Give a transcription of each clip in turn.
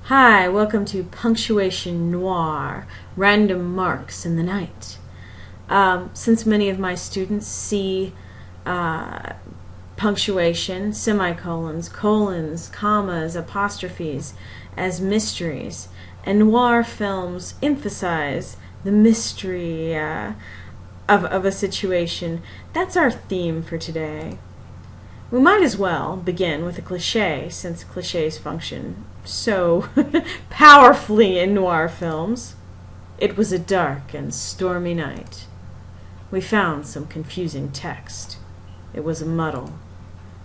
Hi, welcome to Punctuation Noir, Random Marks in the Night. Since many of my students see punctuation, semicolons, colons, commas, apostrophes as mysteries, and noir films emphasize the mystery of a situation, that's our theme for today. We might as well begin with a cliché, since clichés function so powerfully in noir films. It was a dark and stormy night. We found some confusing text. It was a muddle.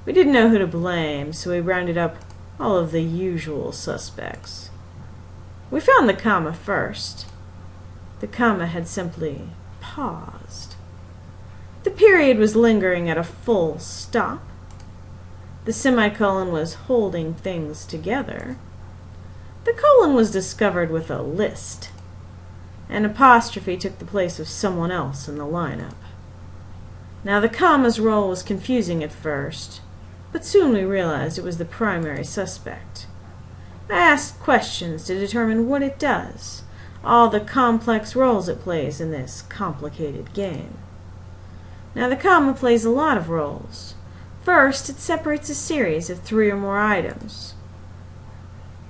We didn't know who to blame, so we rounded up all of the usual suspects. We found the comma first. The comma had simply paused. The period was lingering at a full stop. The semicolon was holding things together. The colon was discovered with a list. An apostrophe took the place of someone else in the lineup. Now the comma's role was confusing at first, but soon we realized it was the primary suspect. I asked questions to determine what it does, all the complex roles it plays in this complicated game. Now the comma plays a lot of roles. First, it separates a series of 3 or more items.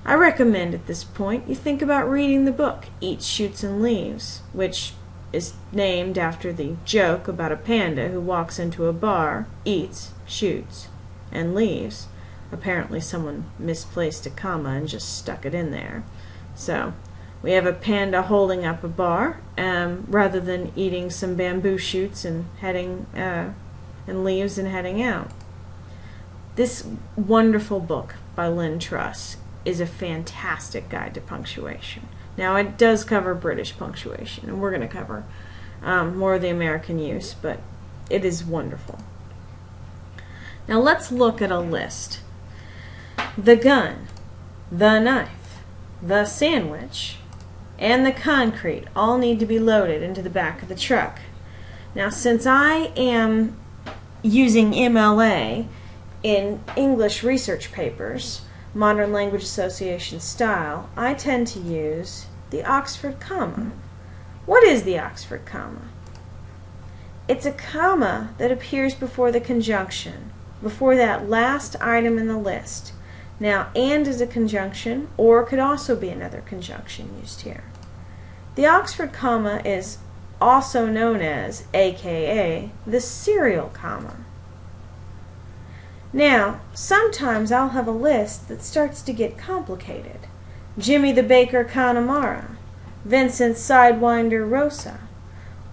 I recommend at this point you think about reading the book Eats, Shoots, and Leaves, which is named after the joke about a panda who walks into a bar, eats, shoots, and leaves. Apparently someone misplaced a comma and just stuck it in there. So, we have a panda holding up a bar rather than eating some bamboo shoots and leaves and heading out. This wonderful book by Lynn Truss is a fantastic guide to punctuation. Now, it does cover British punctuation, and we're going to cover more of the American use, but it is wonderful. Now, let's look at a list. The gun, the knife, the sandwich, and the concrete all need to be loaded into the back of the truck. Now, since I am using MLA in English research papers, Modern Language Association style, I tend to use the Oxford comma. What is the Oxford comma? It's a comma that appears before the conjunction, before that last item in the list. Now, and is a conjunction, or could also be another conjunction used here. The Oxford comma is also known as, aka, the serial comma. Now, sometimes I'll have a list that starts to get complicated. Jimmy the Baker Connemara, Vincent Sidewinder Rosa,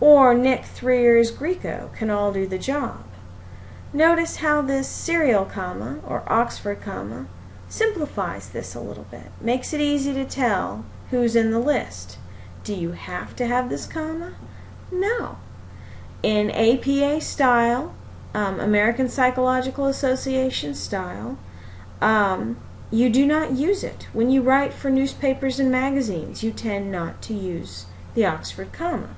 or Nick 3 Years Greco can all do the job. Notice how this serial comma, or Oxford comma, simplifies this a little bit, makes it easy to tell who's in the list. Do you have to have this comma? No. In APA style, American Psychological Association style, you do not use it. When you write for newspapers and magazines, you tend not to use the Oxford comma.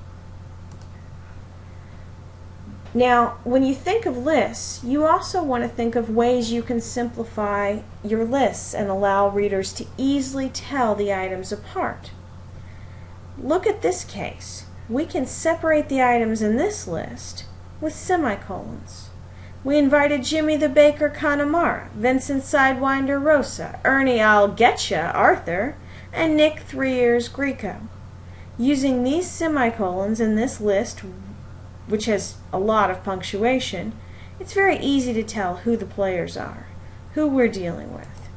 Now, when you think of lists, you also want to think of ways you can simplify your lists and allow readers to easily tell the items apart. Look at this case. We can separate the items in this list with semicolons. We invited Jimmy the Baker Connemara, Vincent Sidewinder Rosa, Ernie I'll Getcha Arthur, and Nick 3 Years Greco. Using these semicolons in this list, which has a lot of punctuation, it's very easy to tell who the players are, who we're dealing with.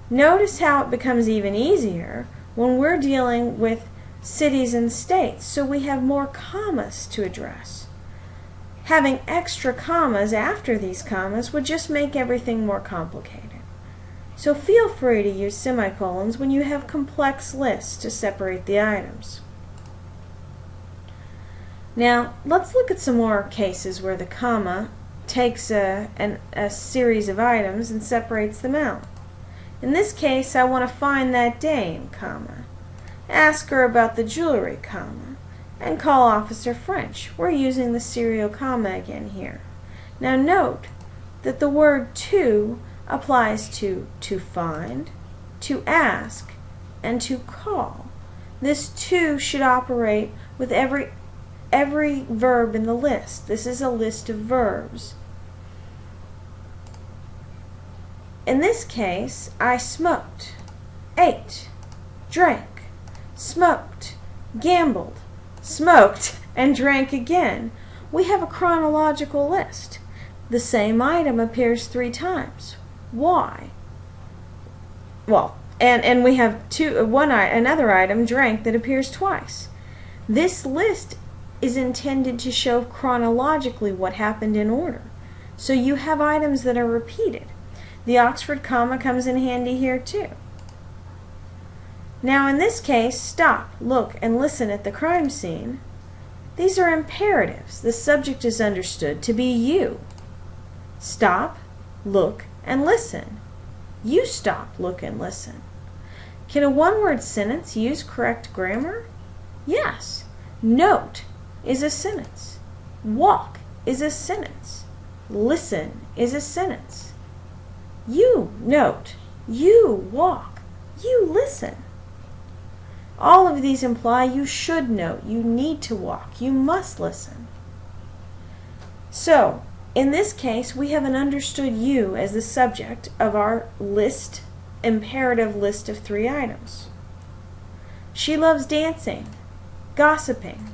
Notice how it becomes even easier when we're dealing with cities and states, so we have more commas to address. Having extra commas after these commas would just make everything more complicated. So feel free to use semicolons when you have complex lists to separate the items. Now, let's look at some more cases where the comma takes a series of items and separates them out. In this case, I want to find that dame, comma. Ask her about the jewelry, comma. And call Officer French. We're using the serial comma again here. Now note that the word to applies to find, to ask, and to call. This to should operate with every verb in the list. This is a list of verbs. In this case, I smoked, ate, drank, smoked, gambled, smoked, and drank again. We have a chronological list. The same item appears 3 times. Why? Well, and we have another item, drank, that appears twice. This list is intended to show chronologically what happened in order. So you have items that are repeated. The Oxford comma comes in handy here too. Now in this case, stop, look, and listen at the crime scene. These are imperatives. The subject is understood to be you. Stop, look, and listen. You stop, look, and listen. Can a one-word sentence use correct grammar? Yes. Note is a sentence. Walk is a sentence. Listen is a sentence. You note, you walk, you listen. All of these imply you should note, you need to walk, you must listen. So, in this case, we have an understood you as the subject of our list, imperative list of 3 items. She loves dancing, gossiping,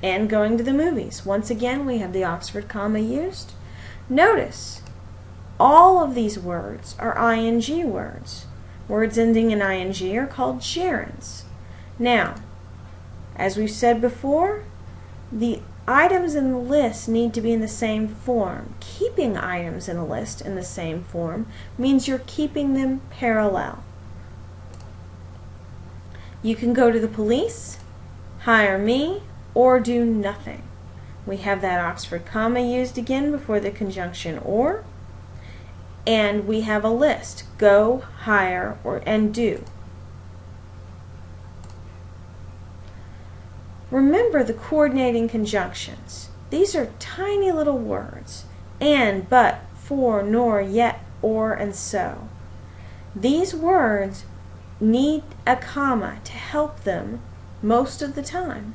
and going to the movies. Once again, we have the Oxford comma used. Notice, all of these words are ing words. Words ending in ing are called gerunds. Now, as we've said before, the items in the list need to be in the same form. Keeping items in a list in the same form means you're keeping them parallel. You can go to the police, hire me, or do nothing. We have that Oxford comma used again before the conjunction or, and we have a list, go, hire, and do. Remember the coordinating conjunctions. These are tiny little words, and, but, for, nor, yet, or, and so. These words need a comma to help them most of the time.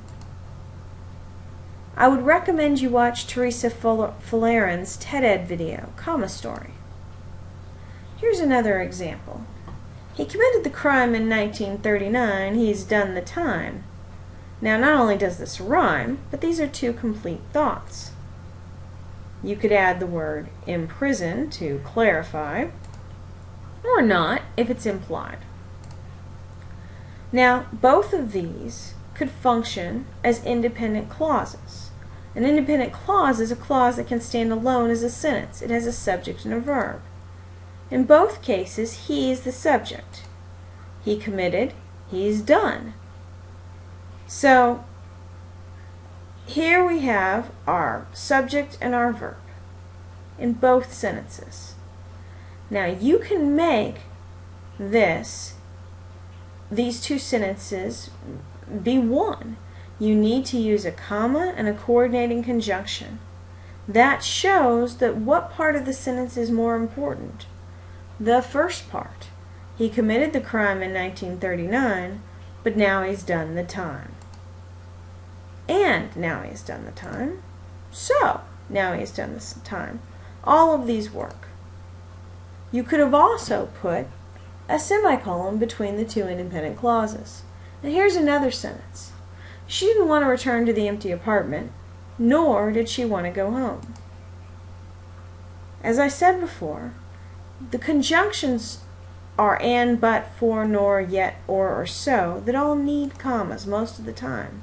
I would recommend you watch Teresa Fulleren's TED-Ed video, Comma Story. Here's another example. He committed the crime in 1939. He's done the time. Now, not only does this rhyme, but these are 2 complete thoughts. You could add the word imprison to clarify, or not if it's implied. Now, both of these could function as independent clauses. An independent clause is a clause that can stand alone as a sentence. It has a subject and a verb. In both cases, he is the subject. He committed, he's done. So, here we have our subject and our verb in both sentences. Now, you can make these 2 sentences be one. You need to use a comma and a coordinating conjunction. That shows that what part of the sentence is more important? The first part. He committed the crime in 1939, but now he's done the time. And now he's done the time. So, now he's done the time. All of these work. You could have also put a semicolon between the 2 independent clauses. And here's another sentence. She didn't want to return to the empty apartment, nor did she want to go home. As I said before, the conjunctions are and, but, for, nor, yet, or so that all need commas most of the time.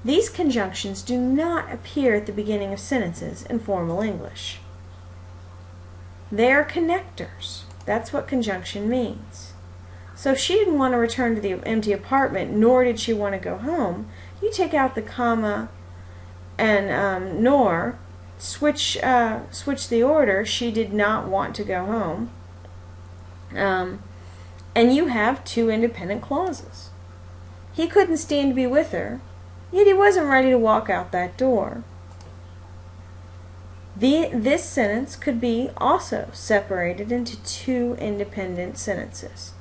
These conjunctions do not appear at the beginning of sentences in formal English. They are connectors. That's what conjunction means. So if she didn't want to return to the empty apartment, nor did she want to go home, you take out the comma and nor, switch the order, she did not want to go home, and you have 2 independent clauses. He couldn't stand to be with her, yet he wasn't ready to walk out that door. This sentence could be also separated into 2 independent sentences.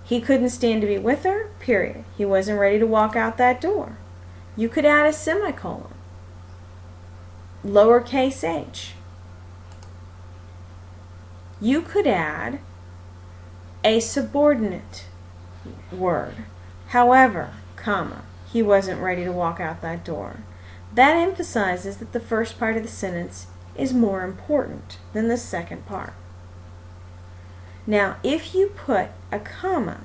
He couldn't stand to be with her, period. He wasn't ready to walk out that door. You could add a semicolon, lowercase h. You could add a subordinate word. However, comma, he wasn't ready to walk out that door. That emphasizes that the first part of the sentence is more important than the second part. Now, if you put a comma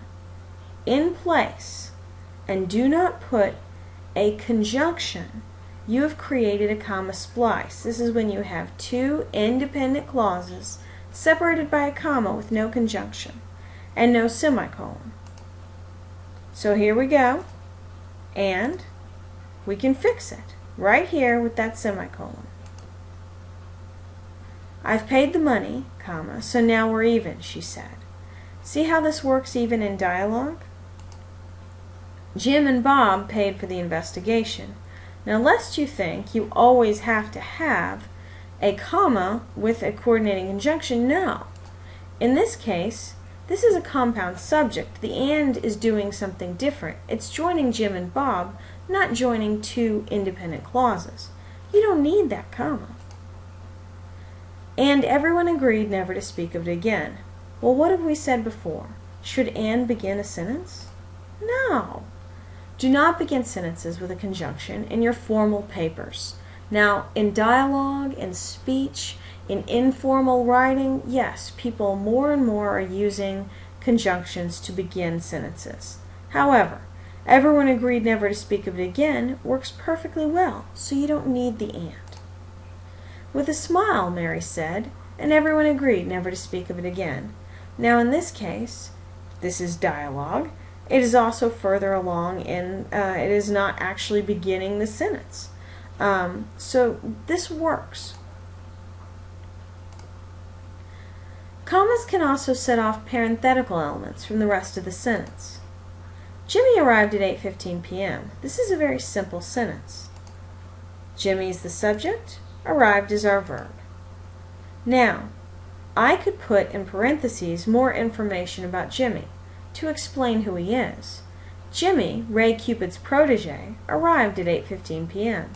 in place and do not put a conjunction, you have created a comma splice. This is when you have two independent clauses separated by a comma with no conjunction and no semicolon. So here we go, and we can fix it right here with that semicolon. I've paid the money, comma, so now we're even, she said. See how this works even in dialogue? Jim and Bob paid for the investigation. Now, lest you think you always have to have a comma with a coordinating conjunction, no. In this case, this is a compound subject. The and is doing something different. It's joining Jim and Bob, not joining two independent clauses. You don't need that comma. And everyone agreed never to speak of it again. Well, what have we said before? Should and begin a sentence? No. Do not begin sentences with a conjunction in your formal papers. Now, in dialogue, in speech, in informal writing, yes, people more and more are using conjunctions to begin sentences. However, everyone agreed never to speak of it again works perfectly well, so you don't need the and. With a smile, Mary said, and everyone agreed never to speak of it again. Now, in this case, this is dialogue. It is also further along in, it is not actually beginning the sentence. So this works. Commas can also set off parenthetical elements from the rest of the sentence. Jimmy arrived at 8:15 p.m. This is a very simple sentence. Jimmy is the subject, arrived is our verb. Now, I could put in parentheses more information about Jimmy to explain who he is. Jimmy, Ray Cupid's protege, arrived at 8:15 p.m.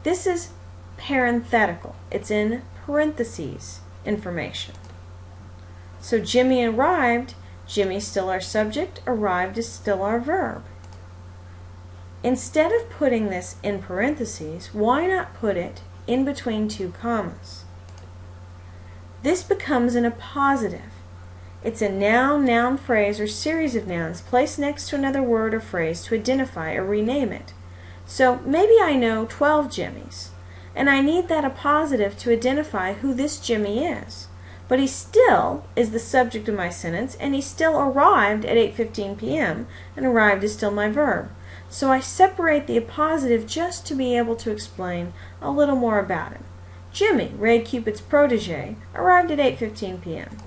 This is parenthetical. It's in parentheses information. So Jimmy arrived, Jimmy's still our subject, arrived is still our verb. Instead of putting this in parentheses, why not put it in between two commas? This becomes an appositive. It's a noun, noun phrase, or series of nouns placed next to another word or phrase to identify or rename it. So maybe I know 12 Jimmys, and I need that appositive to identify who this Jimmy is. But he still is the subject of my sentence, and he still arrived at 8:15 p.m., and arrived is still my verb. So I separate the appositive just to be able to explain a little more about him. Jimmy, Ray Cupid's protege, arrived at 8:15 p.m.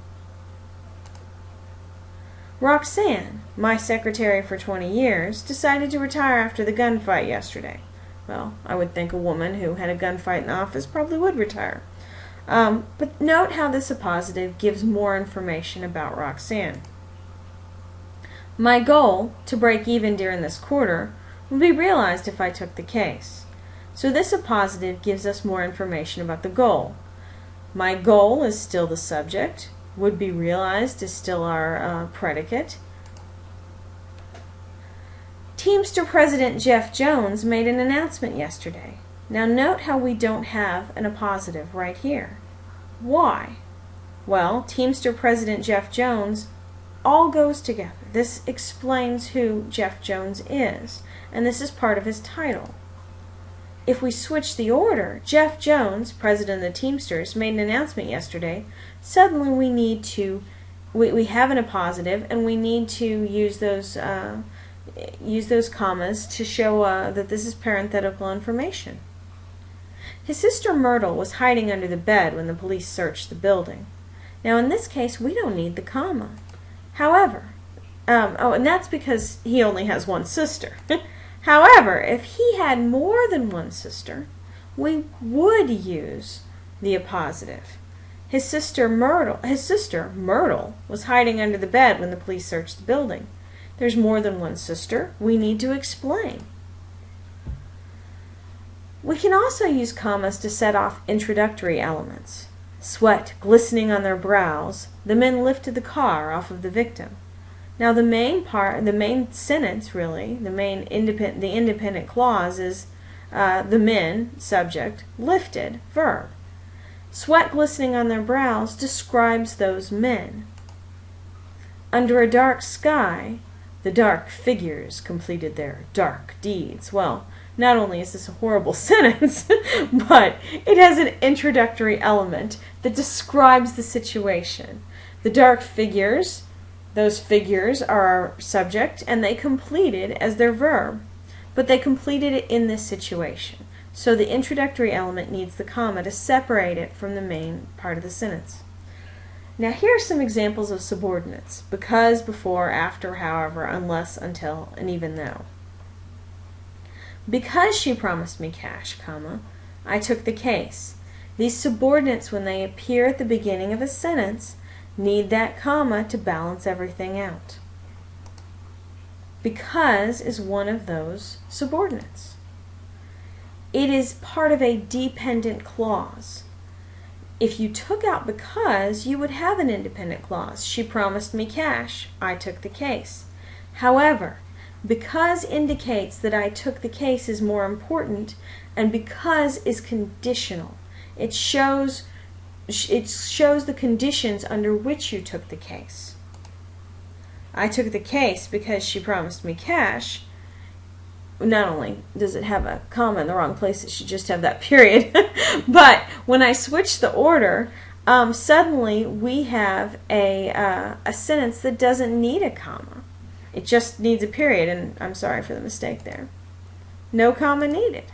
Roxanne, my secretary for 20 years, decided to retire after the gunfight yesterday. Well, I would think a woman who had a gunfight in the office probably would retire. But note how this appositive gives more information about Roxanne. My goal, to break even during this quarter, would be realized if I took the case. So this appositive gives us more information about the goal. My goal is still the subject. Would be realized is still our predicate. Teamster President Jeff Jones made an announcement yesterday. Now note how we don't have an appositive right here. Why? Well, Teamster President Jeff Jones all goes together. This explains who Jeff Jones is, and this is part of his title. If we switch the order, Jeff Jones, president of the Teamsters, made an announcement yesterday. Suddenly we need to, we have an appositive, and we need to use those commas to show that this is parenthetical information. His sister Myrtle was hiding under the bed when the police searched the building. Now in this case, we don't need the comma. However, and that's because he only has one sister. However, if he had more than one sister, we would use the appositive. His sister Myrtle was hiding under the bed when the police searched the building. There's more than one sister. We need to explain. We can also use commas to set off introductory elements. Sweat glistening on their brows, the men lifted the car off of the victim. Now the main sentence really, the independent clause is the men, subject, lifted, verb. Sweat glistening on their brows describes those men. Under a dark sky, the dark figures completed their dark deeds. Well, not only is this a horrible sentence, but it has an introductory element that describes the situation. The dark figures, those figures are our subject, and they completed as their verb. But they completed it in this situation. So the introductory element needs the comma to separate it from the main part of the sentence. Now here are some examples of subordinates. Because, before, after, however, unless, until, and even though. Because she promised me cash, comma, I took the case. These subordinates, when they appear at the beginning of a sentence, need that comma to balance everything out. Because is one of those subordinates. It is part of a dependent clause. If you took out because, you would have an independent clause. She promised me cash. I took the case. However, because indicates that I took the case is more important, and because is conditional. It shows the conditions under which you took the case. I took the case because she promised me cash. Not only does it have a comma in the wrong place, it should just have that period. But when I switch the order, suddenly we have a sentence that doesn't need a comma. It just needs a period, and I'm sorry for the mistake there. No comma needed.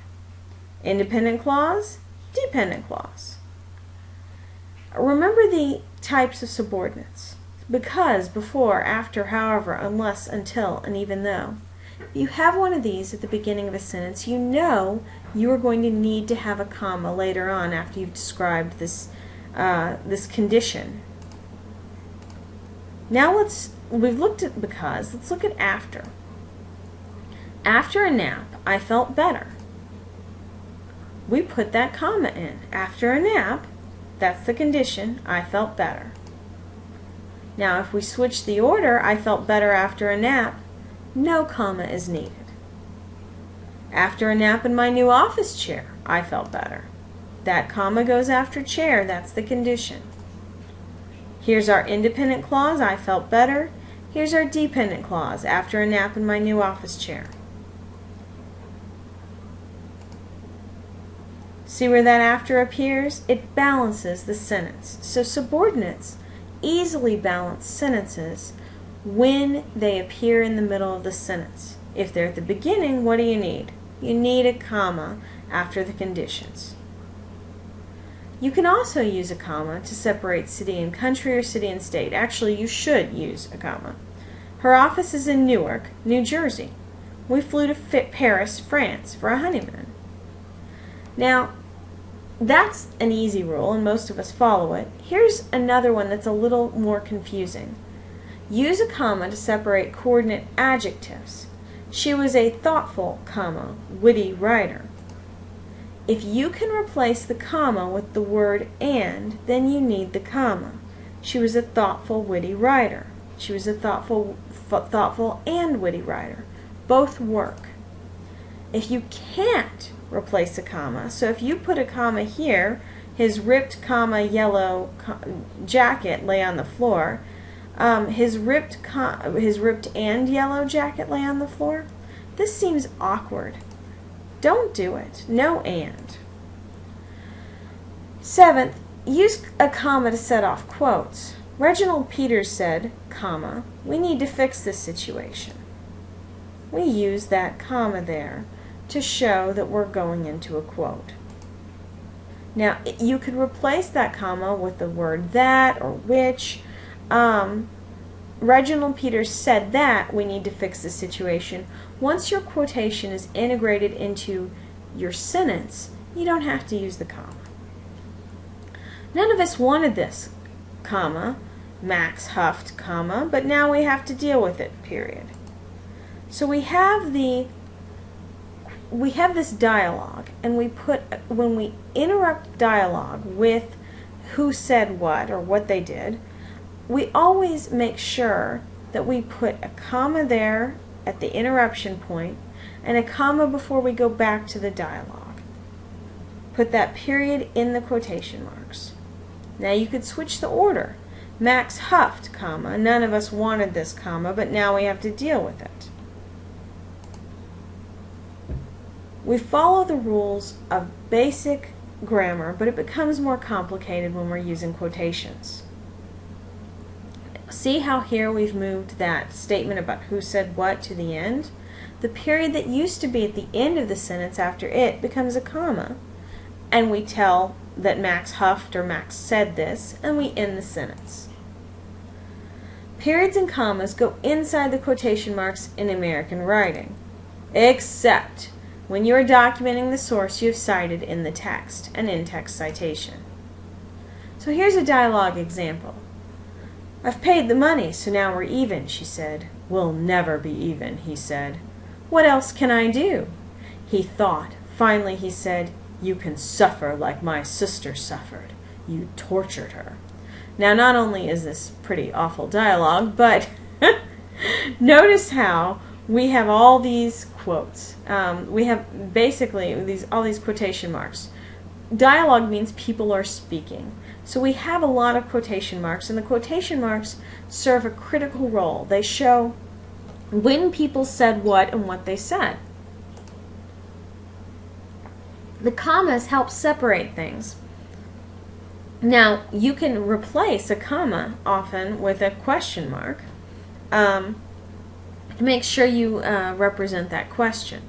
Independent clause, dependent clause. Remember the types of subordinates. Because, before, after, however, unless, until, and even though. If you have one of these at the beginning of a sentence, you know you are going to need to have a comma later on after you've described this condition. Now we've looked at because, let's look at after. After a nap, I felt better. We put that comma in. After a nap, that's the condition, I felt better. Now if we switch the order, I felt better after a nap, no comma is needed. After a nap in my new office chair, I felt better. That comma goes after chair, that's the condition. Here's our independent clause, I felt better. Here's our dependent clause, after a nap in my new office chair. See where that after appears? It balances the sentence. So subordinates easily balance sentences when they appear in the middle of the sentence. If they're at the beginning, what do you need? You need a comma after the conditions. You can also use a comma to separate city and country or city and state. Actually, you should use a comma. Her office is in Newark, New Jersey. We flew to Paris, France for a honeymoon. Now, that's an easy rule, and most of us follow it. Here's another one that's a little more confusing. Use a comma to separate coordinate adjectives. She was a thoughtful, comma, witty writer. If you can replace the comma with the word and, then you need the comma. She was a thoughtful, witty writer. She was a thoughtful and witty writer. Both work. If you can't replace a comma, so if you put a comma here, his ripped, comma, yellow jacket lay on the floor, his ripped and yellow jacket lay on the floor, this seems awkward. Don't do it. No and. 7th, use a comma to set off quotes. Reginald Peters said, comma, we need to fix this situation. We use that comma there to show that we're going into a quote. Now, you could replace that comma with the word that or which. Reginald Peters said that we need to fix the situation. Once your quotation is integrated into your sentence, you don't have to use the comma. None of us wanted this, comma. Max huffed, comma, but now we have to deal with it, period. So we have this dialogue, and when we interrupt dialogue with who said what or what they did, we always make sure that we put a comma there at the interruption point and a comma before we go back to the dialogue. Put that period in the quotation marks. Now you could switch the order. Max huffed, comma, none of us wanted this, comma, but now we have to deal with it. We follow the rules of basic grammar, but it becomes more complicated when we're using quotations. See how here we've moved that statement about who said what to the end? The period that used to be at the end of the sentence after it becomes a comma, and we tell that Max huffed or Max said this, and we end the sentence. Periods and commas go inside the quotation marks in American writing, except when you are documenting the source you have cited in the text, an in-text citation. So here's a dialogue example. I've paid the money, so now we're even, she said. We'll never be even, he said. What else can I do? He thought. Finally he said, you can suffer like my sister suffered. You tortured her. Now not only is this pretty awful dialogue, but notice how we have all these quotes. We have basically all these quotation marks. Dialogue means people are speaking. So we have a lot of quotation marks, and the quotation marks serve a critical role. They show when people said what and what they said. The commas help separate things. Now, you can replace a comma often with a question mark to make sure you represent that question.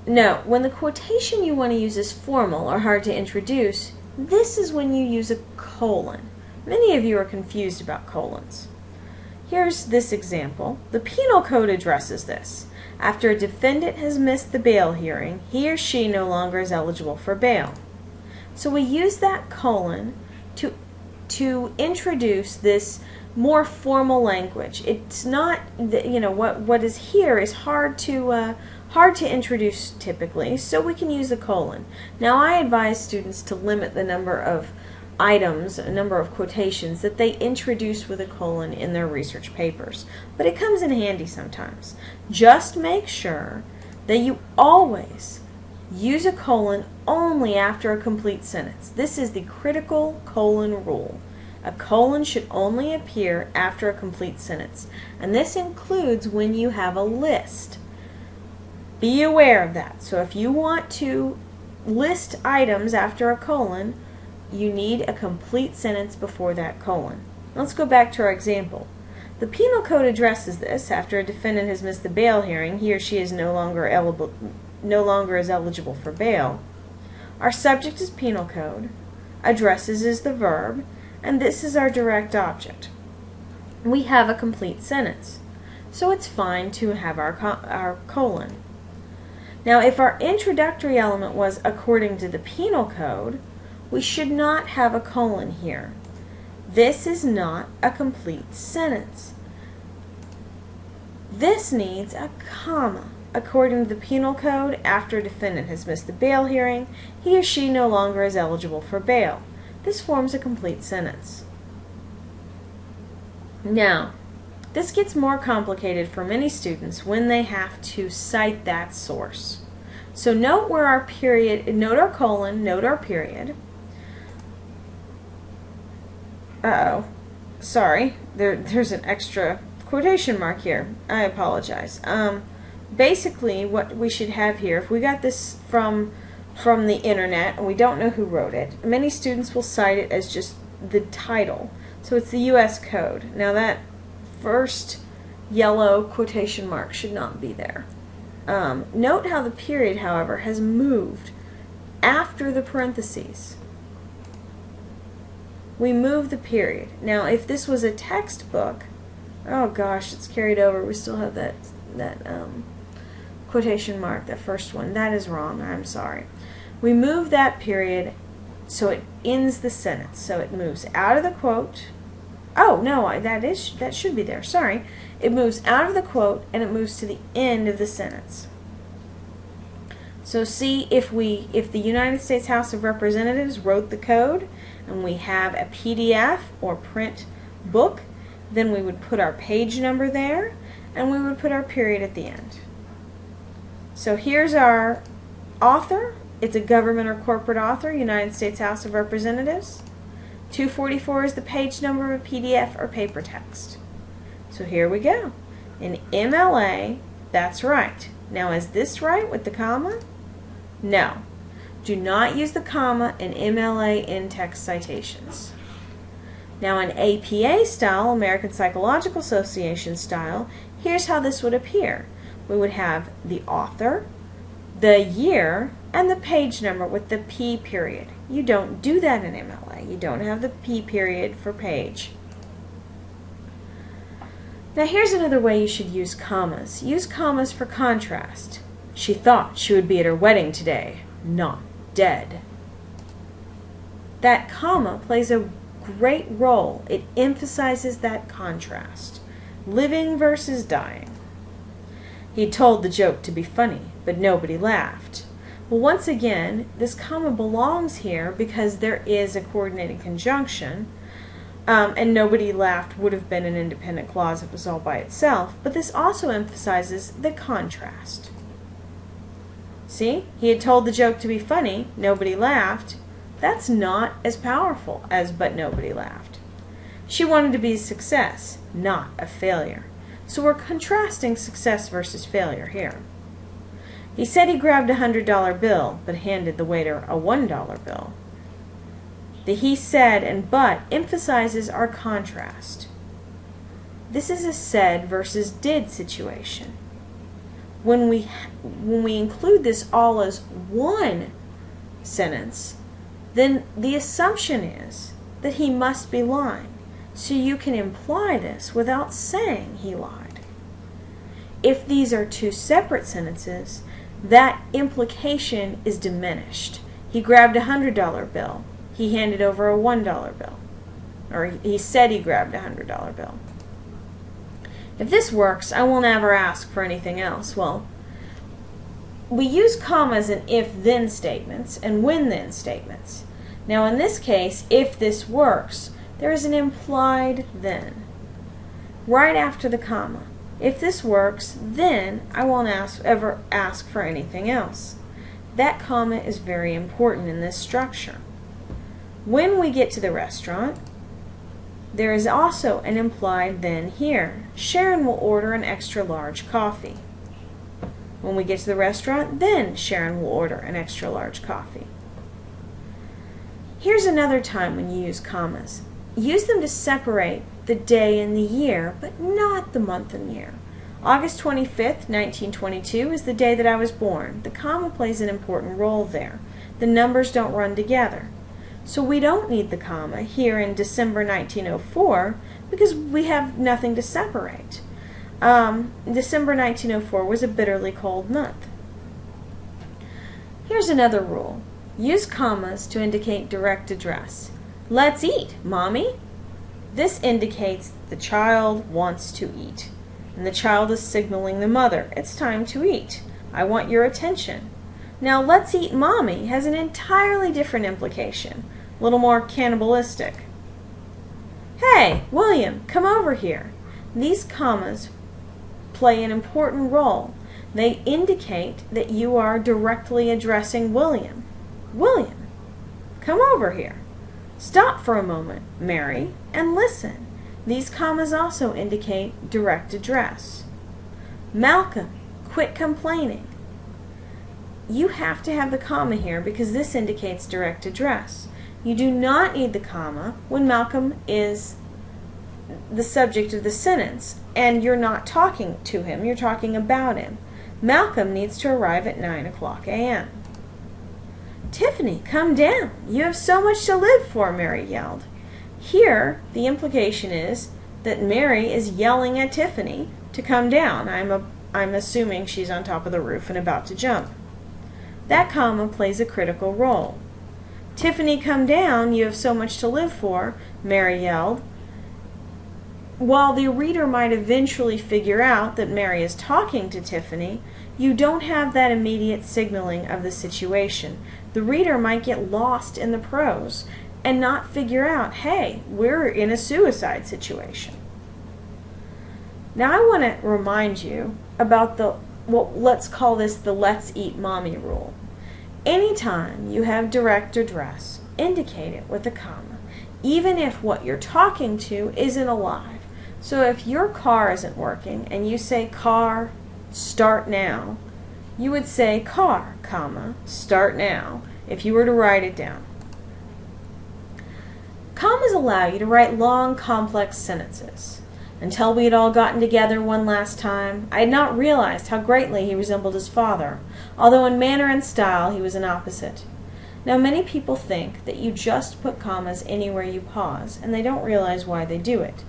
Now, when the quotation you want to use is formal or hard to introduce, this is when you use a colon. Many of you are confused about colons. Here's this example. The penal code addresses this. After a defendant has missed the bail hearing, he or she no longer is eligible for bail. So we use that colon to introduce this more formal language. It's not, what is here is hard to introduce typically, so we can use a colon. Now I advise students to limit the number of items, a number of quotations that they introduce with a colon in their research papers, but it comes in handy sometimes. Just make sure that you always use a colon only after a complete sentence. This is the critical colon rule. A colon should only appear after a complete sentence, and this includes when you have a list. Be aware of that. So if you want to list items after a colon, you need a complete sentence before that colon. Let's go back to our example. The penal code addresses this. After a defendant has missed the bail hearing, he or she is no longer is eligible for bail. Our subject is penal code, addresses is the verb, and this is our direct object. We have a complete sentence, so it's fine to have our colon. Now, if our introductory element was according to the penal code, we should not have a colon here. This is not a complete sentence. This needs a comma. According to the penal code, after a defendant has missed the bail hearing, he or she no longer is eligible for bail. This forms a complete sentence. Now, this gets more complicated for many students when they have to cite that source. So note where our period, note our colon, note our period. Uh-oh, sorry, there's an extra quotation mark here. I apologize. Basically, what we should have here, if we got this from the internet and we don't know who wrote it, many students will cite it as just the title. So it's the U.S. code. Now that first yellow quotation mark should not be there. Note how the period, however, has moved after the parentheses. We move the period. Now if this was a textbook, oh gosh, it's carried over. We still have that quotation mark, that first one. That is wrong. I'm sorry. We move that period So it ends the sentence. So it moves out of the quote. Oh, no, that should be there. Sorry. It moves out of the quote and it moves to the end of the sentence. So see, if the United States House of Representatives wrote the code and we have a PDF or print book, then we would put our page number there and we would put our period at the end. So here's our author. It's a government or corporate author, United States House of Representatives. 244 is the page number of a PDF or paper text. So here we go. In MLA, that's right. Now is this right with the comma? No. Do not use the comma in MLA in-text citations. Now in APA style, American Psychological Association style, here's how this would appear. We would have the author, the year, and the page number with the P period. You don't do that in MLA. You don't have the P period for page. Now here's another way you should use commas. Use commas for contrast. She thought she would be at her wedding today, not dead. That comma plays a great role. It emphasizes that contrast. Living versus dying. He told the joke to be funny, but nobody laughed. Well, once again, this comma belongs here because there is a coordinating conjunction, and nobody laughed would have been an independent clause if it was all by itself, but this also emphasizes the contrast. See, he had told the joke to be funny, nobody laughed. That's not as powerful as but nobody laughed. She wanted to be a success, not a failure. So we're contrasting success versus failure here. He said he grabbed a $100 bill, but handed the waiter a $1 bill. The he said and but emphasizes our contrast. This is a said versus did situation. When we include this all as one sentence, then the assumption is that he must be lying. So you can imply this without saying he lied. If these are two separate sentences, that implication is diminished. He grabbed a $100 bill. He handed over a $1 bill. Or he said he grabbed a $100 bill. If this works, I will never ask for anything else. Well, we use commas in if-then statements and when-then statements. Now in this case, if this works, there is an implied then. Right after the comma. If this works, then I won't ever ask for anything else. That comma is very important in this structure. When we get to the restaurant, there is also an implied then here. Sharon will order an extra large coffee. When we get to the restaurant, then Sharon will order an extra large coffee. Here's another time when you use commas. Use them to separate the day and the year, but not the month and year. August 25th, 1922 is the day that I was born. The comma plays an important role there. The numbers don't run together. So we don't need the comma here in December 1904 because we have nothing to separate. December 1904 was a bitterly cold month. Here's another rule. Use commas to indicate direct address. Let's eat, Mommy. This indicates the child wants to eat. And the child is signaling the mother, it's time to eat. I want your attention. Now, let's eat, Mommy has an entirely different implication, a little more cannibalistic. Hey, William, come over here. These commas play an important role. They indicate that you are directly addressing William. William, come over here. Stop for a moment, Mary, and listen. These commas also indicate direct address. Malcolm, quit complaining. You have to have the comma here because this indicates direct address. You do not need the comma when Malcolm is the subject of the sentence and you're not talking to him, you're talking about him. Malcolm needs to arrive at 9:00 a.m. Tiffany, come down. You have so much to live for, Mary yelled. Here, the implication is that Mary is yelling at Tiffany to come down. I'm assuming she's on top of the roof and about to jump. That comma plays a critical role. "Tiffany, come down, you have so much to live for," Mary yelled. While the reader might eventually figure out that Mary is talking to Tiffany, you don't have that immediate signaling of the situation. The reader might get lost in the prose and not figure out, hey, we're in a suicide situation. Now I want to remind you about let's call this the "let's eat mommy" rule. Anytime you have direct address, indicate it with a comma, even if what you're talking to isn't alive. So if your car isn't working and you say, "Car, start now," you would say, "Car, comma, start now," if you were to write it down. Commas allow you to write long, complex sentences. "Until we had all gotten together one last time, I had not realized how greatly he resembled his father, although in manner and style he was an opposite." Now, many people think that you just put commas anywhere you pause, and they don't realize why they do it.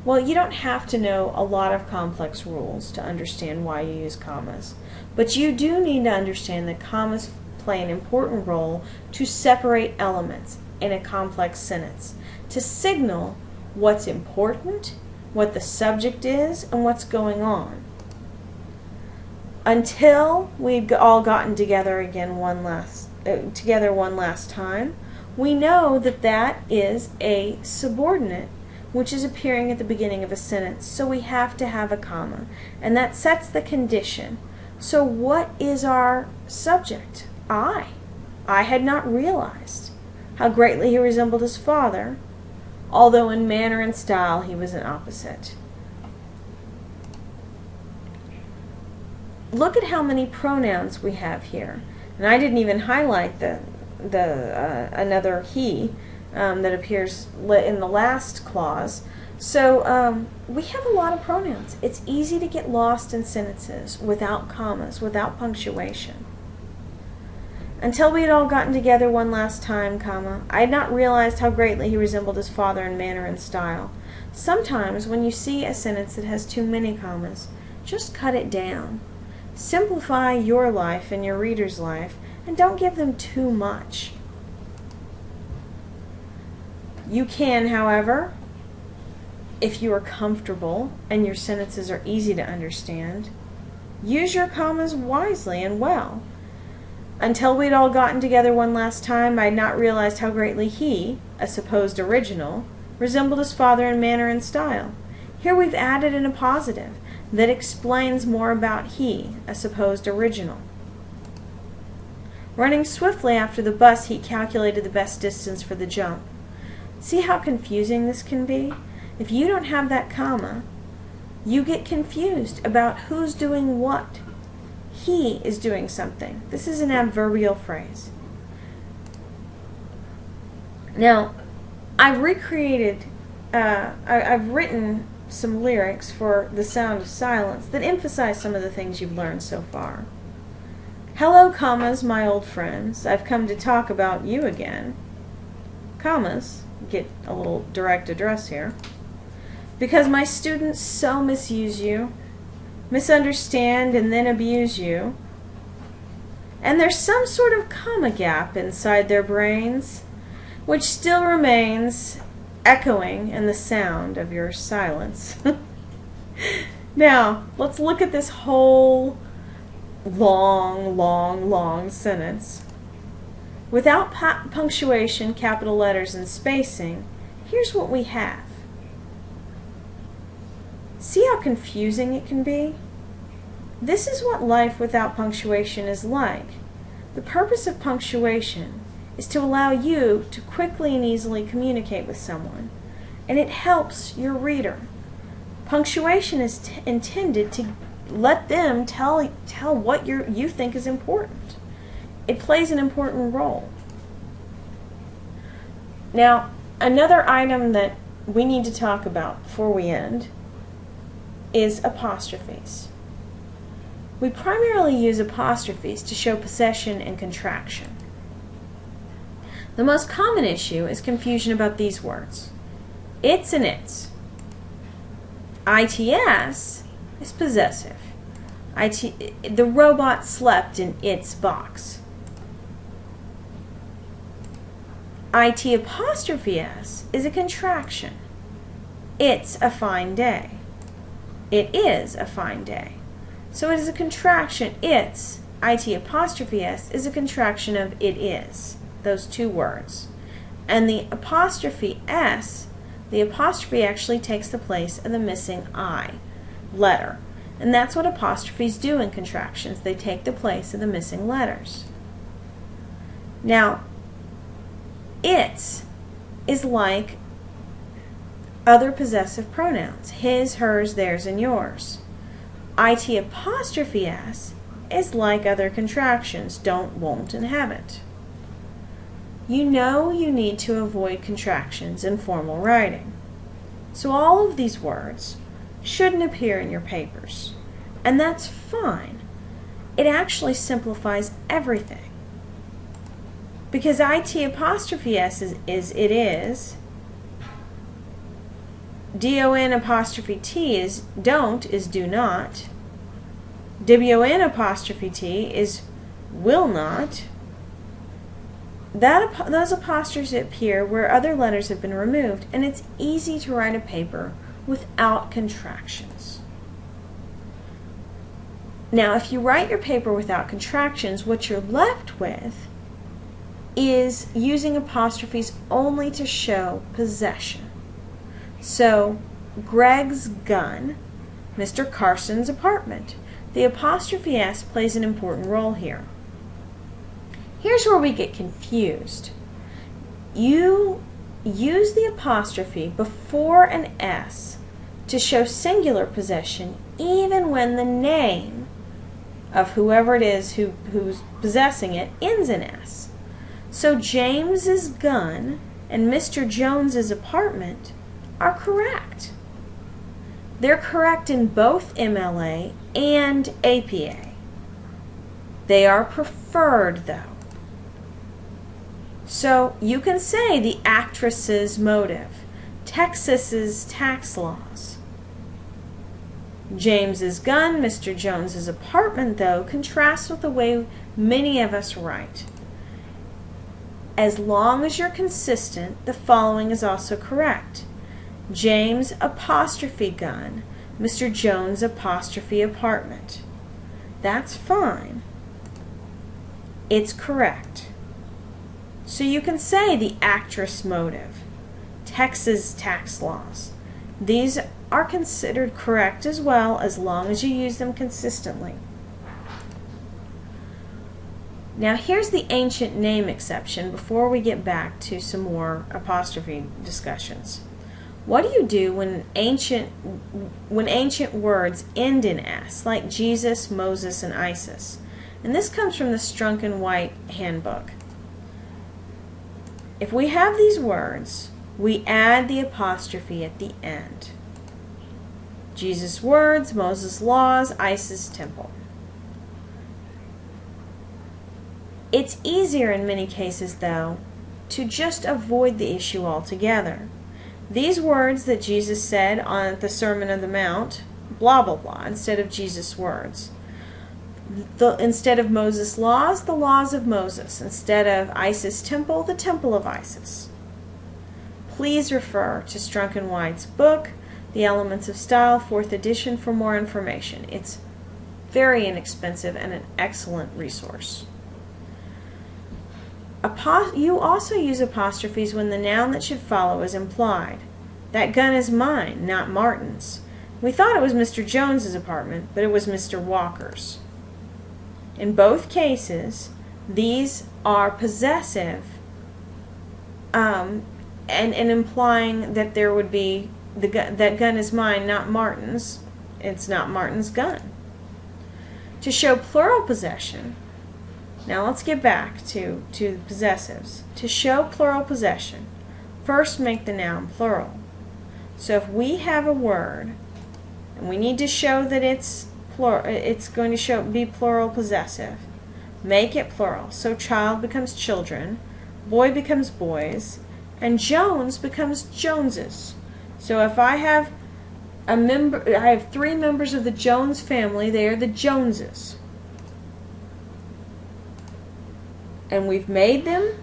Well, you don't have to know a lot of complex rules to understand why you use commas, but you do need to understand that commas play an important role to separate elements in a complex sentence, to signal what's important, what the subject is, and what's going on. "Until we'd all gotten together one last time," we know that that is a subordinate which is appearing at the beginning of a sentence, so we have to have a comma, and that sets the condition. So what is our subject? I had not realized how greatly he resembled his father, although in manner and style he was an opposite. Look at how many pronouns we have here, and I didn't even highlight another he that appears in the last clause. So we have a lot of pronouns. It's easy to get lost in sentences without commas, without punctuation. "Until we had all gotten together one last time, comma, I had not realized how greatly he resembled his father in manner and style." Sometimes when you see a sentence that has too many commas, just cut it down. Simplify your life and your reader's life, and don't give them too much. You can, however, if you are comfortable and your sentences are easy to understand, use your commas wisely and well. "Until we'd all gotten together one last time, I had not realized how greatly he," a supposed original, "resembled his father in manner and style." Here we've added in a positive that explains more about he, a supposed original. "Running swiftly after the bus, he calculated the best distance for the jump." See how confusing this can be? If you don't have that comma, you get confused about who's doing what. He is doing something. This is an adverbial phrase. Now, I've written some lyrics for The Sound of Silence that emphasize some of the things you've learned so far. "Hello, commas, my old friends. I've come to talk about you again." Commas get a little direct address here. "Because my students so misuse you, misunderstand and then abuse you, and there's some sort of comma gap inside their brains, which still remains echoing in the sound of your silence." Now, let's look at this whole long sentence. Without punctuation, capital letters, and spacing, here's what we have. See how confusing it can be? This is what life without punctuation is like. The purpose of punctuation is to allow you to quickly and easily communicate with someone, and it helps your reader. Punctuation is intended to let them tell what you think is important. It plays an important role. Now, another item that we need to talk about before we end is apostrophes. We primarily use apostrophes to show possession and contraction. The most common issue is confusion about these words. It's and its. ITS is possessive. The robot slept in its box. IT apostrophe S is a contraction. It's a fine day. It is a fine day. So it is a contraction. It's, IT apostrophe S, is a contraction of it is, those two words. And the apostrophe S, the apostrophe actually takes the place of the missing I letter. And that's what apostrophes do in contractions. They take the place of the missing letters. Now, its is like other possessive pronouns. His, hers, theirs, and yours. IT apostrophe S is like other contractions. Don't, won't, and haven't. You know you need to avoid contractions in formal writing. So all of these words shouldn't appear in your papers. And that's fine. It actually simplifies everything. Because IT apostrophe S is it is. DON apostrophe T is don't is do not. WON apostrophe T is will not. Those apostrophes appear where other letters have been removed, and it's easy to write a paper without contractions. Now, if you write your paper without contractions, what you're left with is using apostrophes only to show possession. So, Greg's gun, Mr. Carson's apartment. The apostrophe S plays an important role here. Here's where we get confused. You use the apostrophe before an S to show singular possession even when the name of whoever it is who's possessing it ends in S. So James's gun and Mr. Jones's apartment are correct. They're correct in both MLA and APA. They are preferred, though. So you can say the actress's motive, Texas's tax laws. James's gun, Mr. Jones's apartment, though, contrasts with the way many of us write. As long as you're consistent, the following is also correct. James apostrophe gun, Mr. Jones apostrophe apartment. That's fine. It's correct. So you can say the actress motive, Texas tax laws. These are considered correct as well, as long as you use them consistently. Now here's the ancient name exception before we get back to some more apostrophe discussions. What do you do when ancient words end in S, like Jesus, Moses, and Isis? And this comes from the Strunk and White handbook. If we have these words, we add the apostrophe at the end. Jesus' words, Moses' laws, Isis' temple. It's easier in many cases, though, to just avoid the issue altogether. These words that Jesus said on the Sermon on the Mount, blah, blah, blah, instead of Jesus' words. Instead of Moses' laws, the laws of Moses. Instead of Isis' temple, the temple of Isis. Please refer to Strunk and White's book, The Elements of Style, 4th edition, for more information. It's very inexpensive and an excellent resource. You also use apostrophes when the noun that should follow is implied. That gun is mine, not Martin's. We thought it was Mr. Jones's apartment, but it was Mr. Walker's. In both cases, these are possessive and implying that there would be that gun is mine, not Martin's. It's not Martin's gun. To show plural possession, now let's get back to possessives. To show plural possession, first make the noun plural. So if we have a word and we need to show that it's going to be plural possessive, make it plural. So child becomes children, boy becomes boys, and Jones becomes Joneses. So if I have I have 3 members of the Jones family, they are the Joneses. And we've made them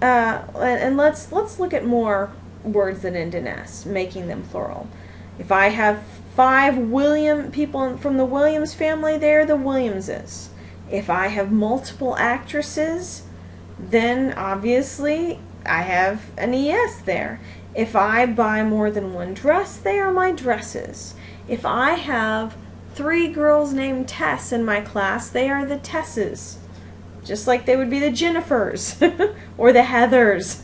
and let's look at more words that end in S, making them plural. If I have 5 people from the Williams family, they're the Williamses. If I have multiple actresses, then obviously I have an ES there. If I buy more than one dress, they are my dresses. If I have 3 girls named Tess in my class, they are the Tesses. Just like they would be the Jennifers or the Heathers.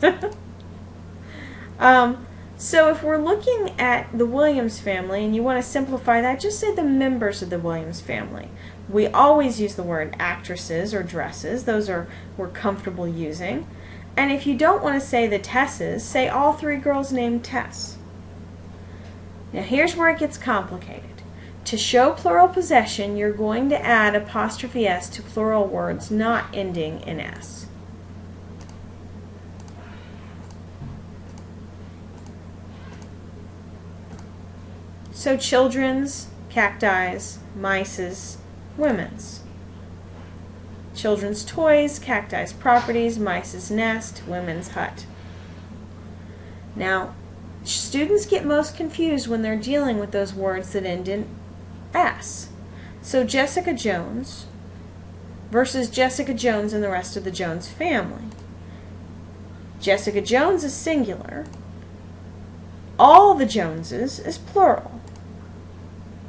So if we're looking at the Williams family and you want to simplify that, just say the members of the Williams family. We always use the word actresses or dresses. Those we're comfortable using. And if you don't want to say the Tesses, say all 3 girls named Tess. Now here's where it gets complicated. To show plural possession, you're going to add apostrophe S to plural words not ending in S. So children's, cacti's, mice's, women's. Children's toys, cacti's properties, mice's nest, women's hut. Now, students get most confused when they're dealing with those words that end in S. So Jessica Jones versus Jessica Jones and the rest of the Jones family. Jessica Jones is singular. All the Joneses is plural.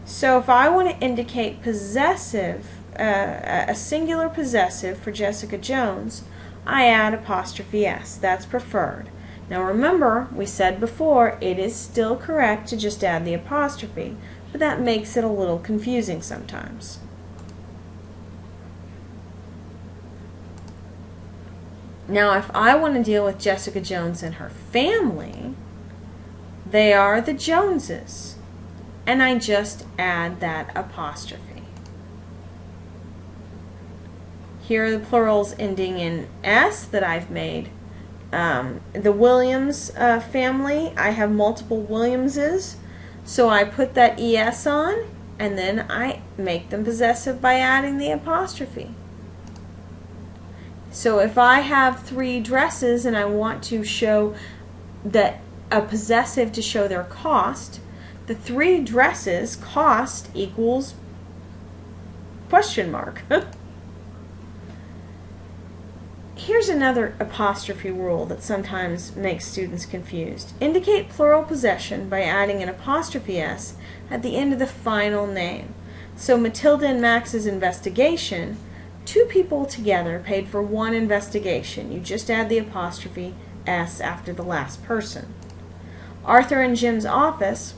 So if I want to indicate possessive, a singular possessive for Jessica Jones, I add apostrophe S. That's preferred. Now remember, we said before, it is still correct to just add the apostrophe, but that makes it a little confusing sometimes. Now if I want to deal with Jessica Jones and her family, they are the Joneses, and I just add that apostrophe. Here are the plurals ending in S that I've made. The Williams family, I have multiple Williamses, so I put that ES on, and then I make them possessive by adding the apostrophe. So if I have 3 dresses and I want to show that a possessive to show their cost, the 3 dresses cost equals question mark. Here's another apostrophe rule that sometimes makes students confused. Indicate plural possession by adding an apostrophe S at the end of the final name. So Matilda and Max's investigation, 2 people together paid for 1 investigation. You just add the apostrophe S after the last person. Arthur and Jim's office,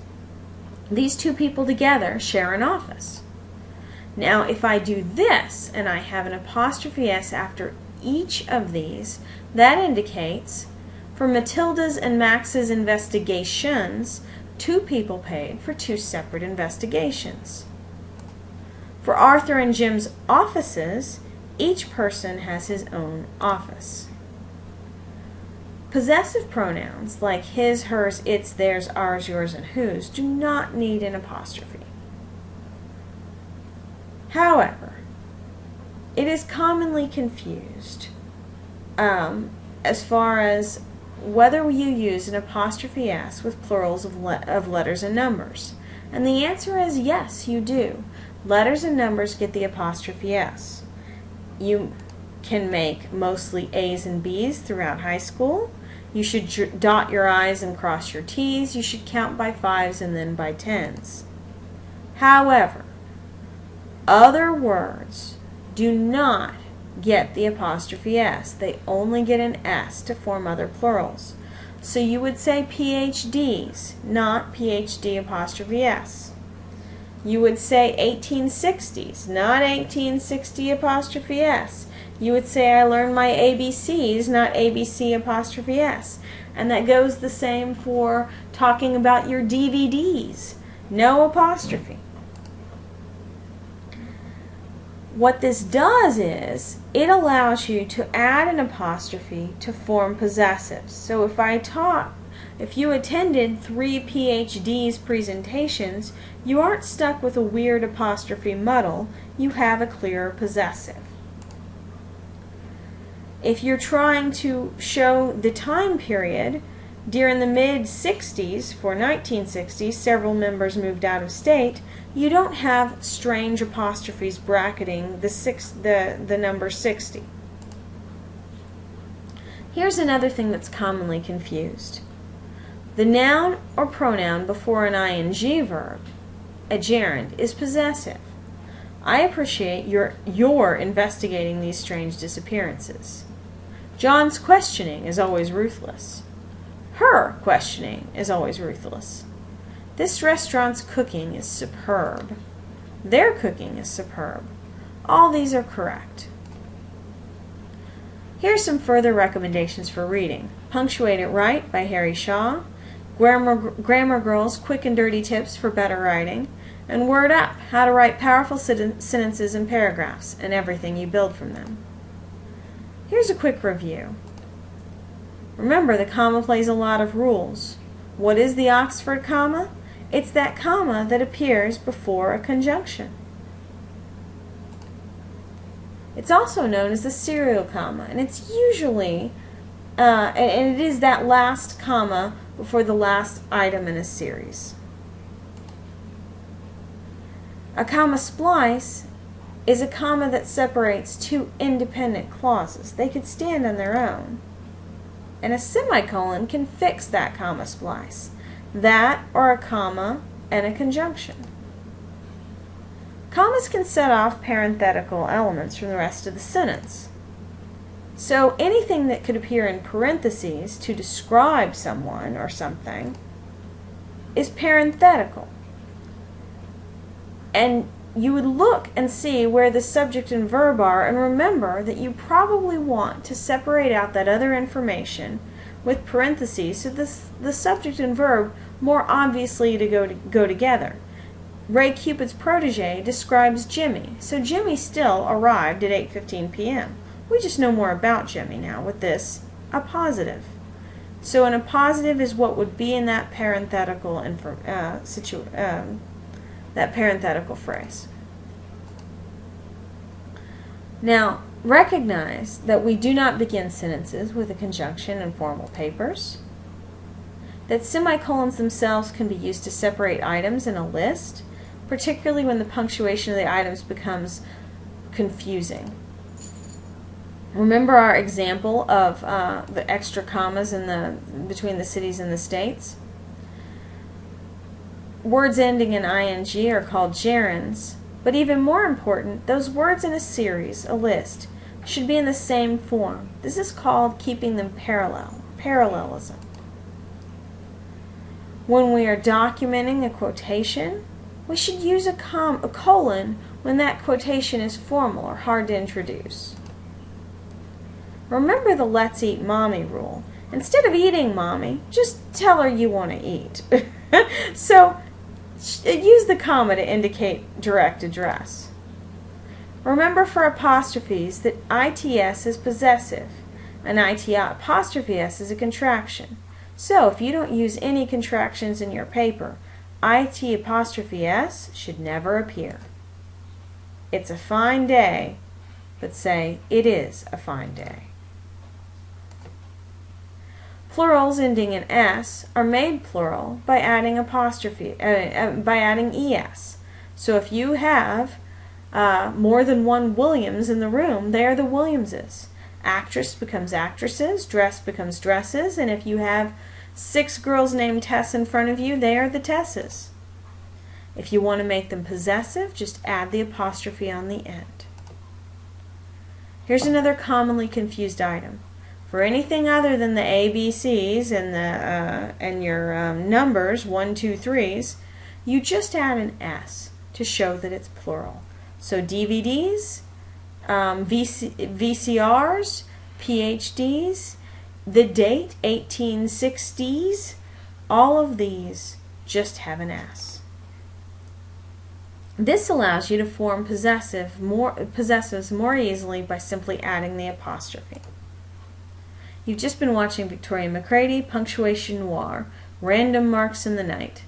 these 2 people together share an office. Now if I do this and I have an apostrophe S after each of these, that indicates for Matilda's and Max's investigations, 2 people paid for 2 separate investigations. For Arthur and Jim's offices, each person has his own office. Possessive pronouns like his, hers, its, theirs, ours, yours, and whose do not need an apostrophe. However, it is commonly confused as far as whether you use an apostrophe S with plurals of letters and numbers. And the answer is yes, you do. Letters and numbers get the apostrophe S. You can make mostly A's and B's throughout high school. You should dot your I's and cross your T's. You should count by 5s and then by 10s. However, other words do not get the apostrophe S. They only get an S to form other plurals. So you would say PhDs, not PhD apostrophe S. You would say 1860s, not 1860 apostrophe S. You would say I learned my ABCs, not ABC apostrophe S. And that goes the same for talking about your DVDs. No apostrophe. What this does is it allows you to add an apostrophe to form possessives. So if you attended 3 PhD's presentations, you aren't stuck with a weird apostrophe muddle. You have a clear possessive. If you're trying to show the time period, during the mid-60s, for 1960, several members moved out of state, you don't have strange apostrophes bracketing the number 60. Here's another thing that's commonly confused. The noun or pronoun before an ing verb, a gerund, is possessive. I appreciate your investigating these strange disappearances. John's questioning is always ruthless. Her questioning is always ruthless. This restaurant's cooking is superb. Their cooking is superb. All these are correct. Here are some further recommendations for reading. Punctuate It Right by Harry Shaw, Grammar Girl's Quick and Dirty Tips for Better Writing, and Word Up, How to Write Powerful Sentences and Paragraphs, and Everything You Build from Them. Here's a quick review. Remember, the comma plays a lot of roles. What is the Oxford comma? It's that comma that appears before a conjunction. It's also known as the serial comma, and it's usually, and it is that last comma before the last item in a series. A comma splice is a comma that separates two independent clauses. They could stand on their own. And a semicolon can fix that comma splice. That or a comma and a conjunction. Commas can set off parenthetical elements from the rest of the sentence. So anything that could appear in parentheses to describe someone or something is parenthetical. And you would look and see where the subject and verb are, and remember that you probably want to separate out that other information with parentheses so the subject and verb more obviously to go together. Ray Cupid's protege describes Jimmy, so Jimmy still arrived at 8:15 p.m. We just know more about Jimmy now with this appositive. So an appositive is what would be in that parenthetical that parenthetical phrase. Now, recognize that we do not begin sentences with a conjunction in formal papers, that semicolons themselves can be used to separate items in a list, particularly when the punctuation of the items becomes confusing. Remember our example of the extra commas between the cities and the states? Words ending in ing are called gerunds, but even more important, those words in a series, a list, should be in the same form. This is called keeping them parallel, parallelism. When we are documenting a quotation, we should use a colon when that quotation is formal or hard to introduce. Remember the let's eat mommy rule. Instead of eating mommy, just tell her you want to eat. So, use the comma to indicate direct address. Remember for apostrophes that its is possessive and it'' is a contraction. So if you don't use any contractions in your paper, it'' should never appear. It's a fine day, but say it is a fine day. Plurals ending in s are made plural by adding es. So if you have more than one Williams in the room, they are the Williamses. Actress becomes actresses, dress becomes dresses, and if you have 6 girls named Tess in front of you, they are the Tesses. If you want to make them possessive, just add the apostrophe on the end. Here's another commonly confused item. For anything other than the ABCs and your numbers, 1, 2, 3s, you just add an S to show that it's plural. So DVDs, VCRs, PhDs, the date, 1860s, all of these just have an S. This allows you to form possessives more easily by simply adding the apostrophe. You've just been watching Victoria McCready, Punctuation Noir, Random Marks in the Night.